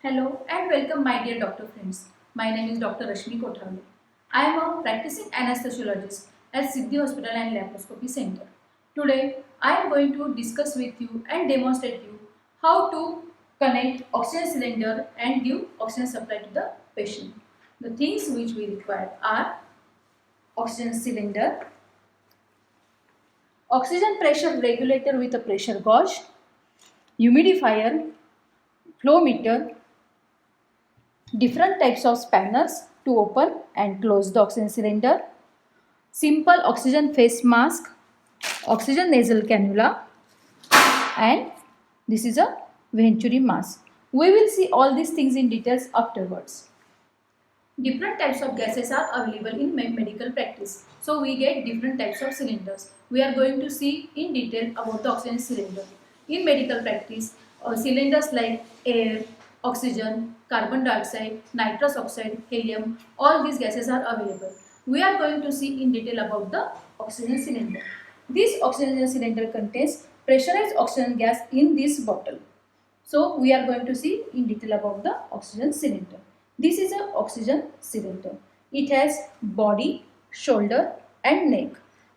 Hello and welcome my dear doctor friends. My name is Dr. Rashmi Kothawale. I am a practicing anesthesiologist at Siddhi Hospital and Laparoscopy Center. Today I am going to discuss with you and demonstrate you how to connect oxygen cylinder and give oxygen supply to the patient. The things which we require are oxygen cylinder, oxygen pressure regulator with a pressure gauge, humidifier, flow meter, different types of spanners to open and close the oxygen cylinder, simple oxygen face mask, oxygen nasal cannula, and this is a Venturi mask. We will see all these things in details afterwards. Different types of gases are available in medical practice. So we get different types of cylinders. We are going to see in detail about the oxygen cylinder. In medical practice, cylinders like air, oxygen, carbon dioxide, nitrous oxide, helium, all these gases are available. We are going to see in detail about the oxygen cylinder. This oxygen cylinder contains pressurized oxygen gas in this bottle. So we are going to see in detail about the oxygen cylinder. This is an oxygen cylinder. It has body, shoulder and neck.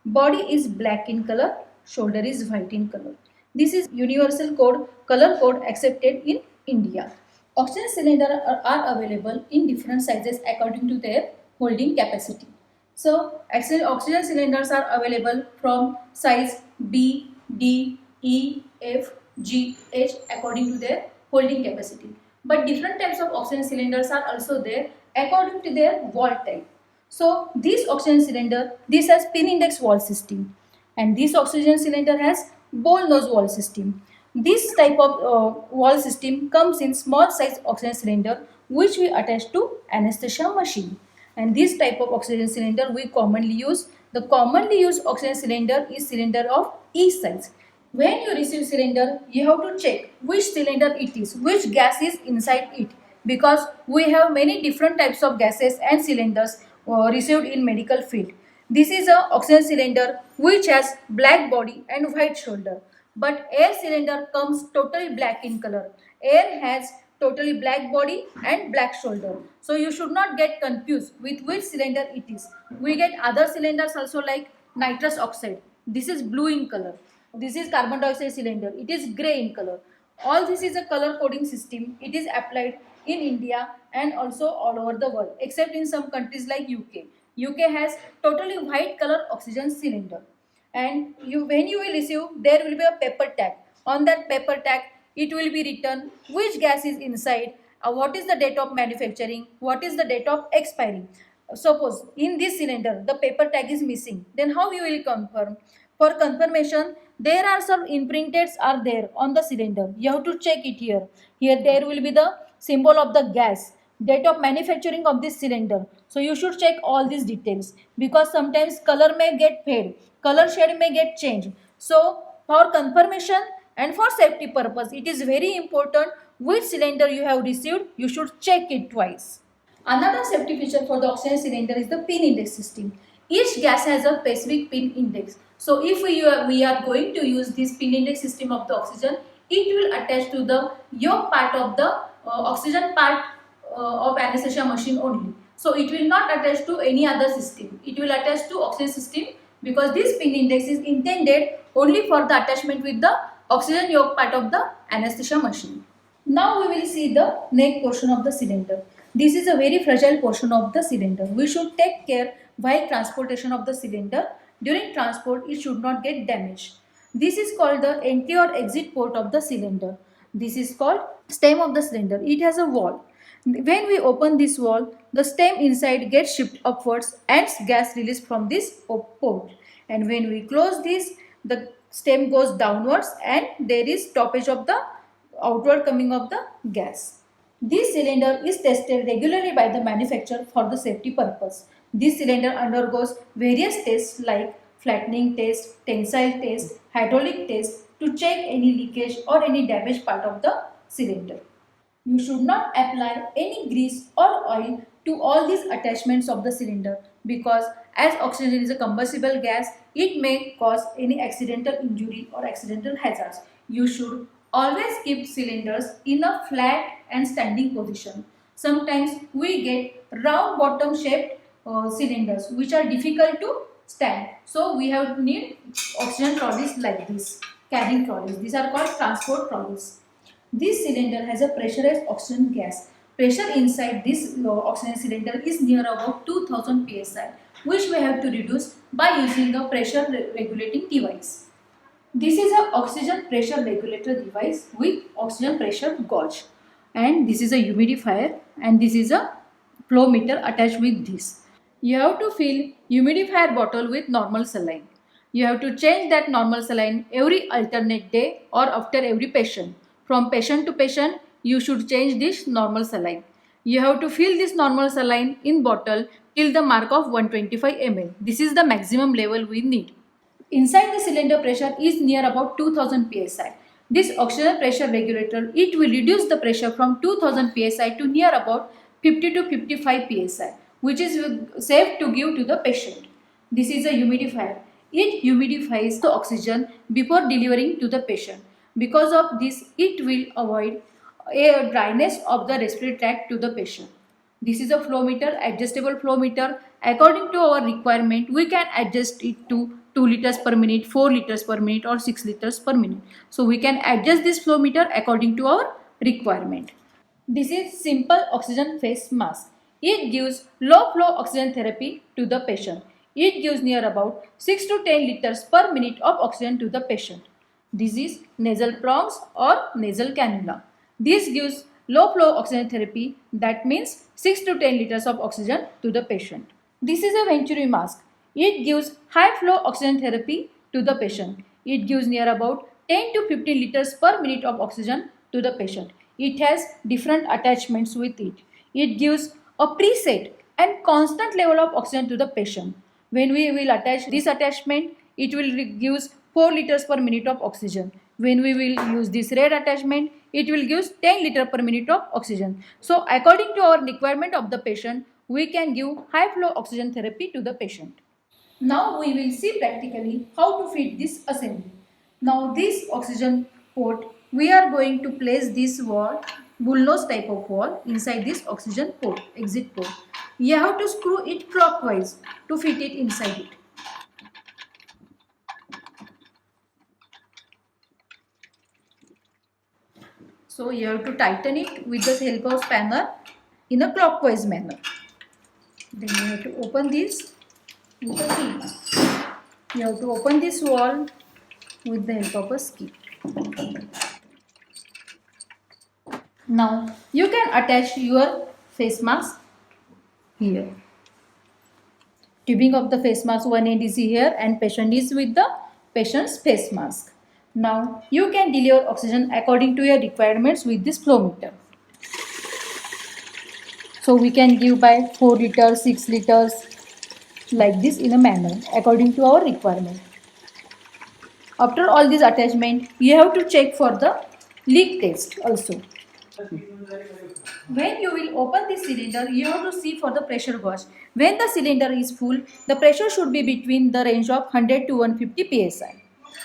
Body is black in color, shoulder is white in color. This is universal code, color code accepted in India. Oxygen cylinders are available in different sizes according to their holding capacity. So oxygen cylinders are available from size B, D, E, F, G, H according to their holding capacity. But different types of oxygen cylinders are also there according to their wall type. So this oxygen cylinder, this has pin index wall system, and this oxygen cylinder has bowl nose wall system. This type of wall system comes in small size oxygen cylinder which we attach to anesthesia machine. And this type of oxygen cylinder we commonly use. The commonly used oxygen cylinder is cylinder of E size. When you receive cylinder, you have to check which cylinder it is, which gas is inside it, because we have many different types of gases and cylinders received in medical field. This is a oxygen cylinder which has black body and white shoulder, but air cylinder comes totally black in color. Air has totally black body and black shoulder. So you should not get confused with which cylinder it is. We get other cylinders also like nitrous oxide. This is blue in color. This is carbon dioxide cylinder. It is grey in color. All this is a color coding system. It is applied in India and also all over the world, except in some countries like UK. UK has totally white color oxygen cylinder. And when you will receive, there will be a paper tag. On that paper tag, it will be written which gas is inside, what is the date of manufacturing, what is the date of expiring. Suppose in this cylinder the paper tag is missing, then how you will confirm? For confirmation, there are some imprinted are there on the cylinder. You have to check it here. Here there will be the symbol of the gas, date of manufacturing of this cylinder. So you should check all these details, because sometimes color may get fade, color shade may get changed. So for confirmation and for safety purpose, it is very important which cylinder you have received. You should check it twice. Another safety feature for the oxygen cylinder is the pin index system. Each gas has a specific pin index. So if we are going to use this pin index system of the oxygen, it will attach to the yoke part of the oxygen part of anesthesia machine only. So it will not attach to any other system. It will attach to oxygen system, because this pin index is intended only for the attachment with the oxygen yoke part of the anesthesia machine. Now we will see the neck portion of the cylinder. This is a very fragile portion of the cylinder. We should take care while transportation of the cylinder. During transport, it should not get damaged. This is called the entry or exit port of the cylinder. This is called stem of the cylinder. It has a wall. When we open this wall, the stem inside gets shifted upwards and gas released from this port. And when we close this, the stem goes downwards and there is stoppage of the outward coming of the gas. This cylinder is tested regularly by the manufacturer for the safety purpose. This cylinder undergoes various tests like flattening test, tensile test, hydraulic test to check any leakage or any damaged part of the cylinder. You should not apply any grease or oil to all these attachments of the cylinder, because as oxygen is a combustible gas, it may cause any accidental injury or accidental hazards. You should Always keep cylinders in a flat and standing position. Sometimes we get round bottom shaped cylinders which are difficult to stand. So we have need oxygen trolleys like this, carrying trolleys. These are called transport trolleys. This cylinder has a pressurized oxygen gas. Pressure inside this oxygen cylinder is near about 2000 psi, which we have to reduce by using a pressure regulating device. This is a oxygen pressure regulator device with oxygen pressure gauge, and this is a humidifier, and this is a flow meter attached with this. You have to fill humidifier bottle with normal saline. You have to change that normal saline every alternate day or after every patient. From patient to patient, you should change this normal saline. You have to fill this normal saline in bottle till the mark of 125 ml. This is the maximum level we need. Inside the cylinder pressure is near about 2000 psi. This oxygen pressure regulator, it will reduce the pressure from 2000 psi to near about 50 to 55 psi, which is safe to give to the patient. This is a humidifier. It humidifies the oxygen before delivering to the patient. Because of this, it will avoid a dryness of the respiratory tract to the patient. This is a flow meter, adjustable flow meter. According to our requirement, we can adjust it to 2 liters per minute, 4 liters per minute or 6 liters per minute. So we can adjust this flow meter according to our requirement. This is simple oxygen face mask. It gives low flow oxygen therapy to the patient. It gives near about 6 to 10 liters per minute of oxygen to the patient. This is nasal prongs or nasal cannula. This gives low flow oxygen therapy, that means 6 to 10 liters of oxygen to the patient. This is a Venturi mask. It gives high flow oxygen therapy to the patient. It gives near about 10 to 15 liters per minute of oxygen to the patient. It has different attachments with it. It gives a preset and constant level of oxygen to the patient. When we will attach this attachment, it will give 4 liters per minute of oxygen. When we will use this red attachment, it will give 10 liters per minute of oxygen. So according to our requirement of the patient, we can give high flow oxygen therapy to the patient. Now we will see practically how to fit this assembly. Now this oxygen port, we are going to place this wall, bullnose type of wall inside this oxygen port, exit port. You have to screw it clockwise to fit it inside it. So you have to tighten it with the help of spanner in a clockwise manner. Then you have to open this with a key. You have to open this wall with the help of a key. Now you can attach your face mask here. Tubing of the face mask, one end is here and patient is with the patient's face mask. Now you can deliver oxygen according to your requirements with this flow meter. So we can give by 4 liters, 6 liters like this in a manner according to our requirement. After all this attachment, you have to check for the leak test also. When you will open this cylinder, you have to see for the pressure gauge. When the cylinder is full, the pressure should be between the range of 100 to 150 psi.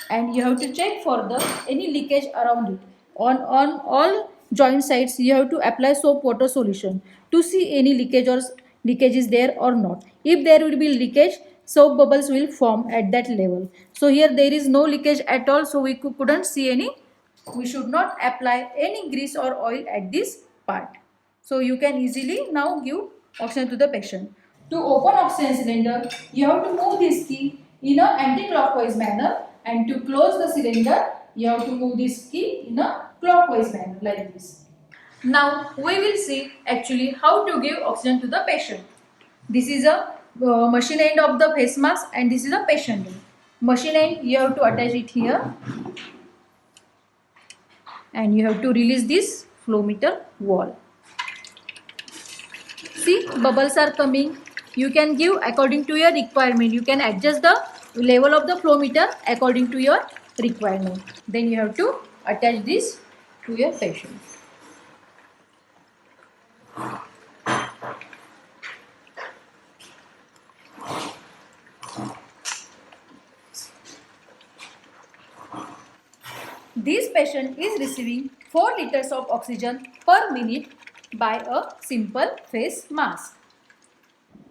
And you have to check for the any leakage around it. On all joint sides, you have to apply soap water solution to see any leakage is there or not. If there will be leakage, soap bubbles will form at that level. So here there is no leakage at all, so we couldn't see any. We should not apply any grease or oil at this part. So you can easily now give oxygen to the patient. To open oxygen cylinder, you have to move this key in an anti-clockwise manner, and to close the cylinder, you have to move this key in a clockwise manner like this. Now we will see actually how to give oxygen to the patient. This is a machine end of the face mask and this is a patient end. Machine end, you have to attach it here and you have to release this flow meter wall. See, bubbles are coming. You can give according to your requirement. You can adjust the level of the flow meter according to your requirement. Then you have to attach this to your patient. This patient is receiving 4 liters of oxygen per minute by a simple face mask.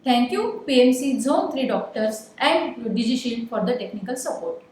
Thank you PMC Zone 3 doctors and DigiShield for the technical support.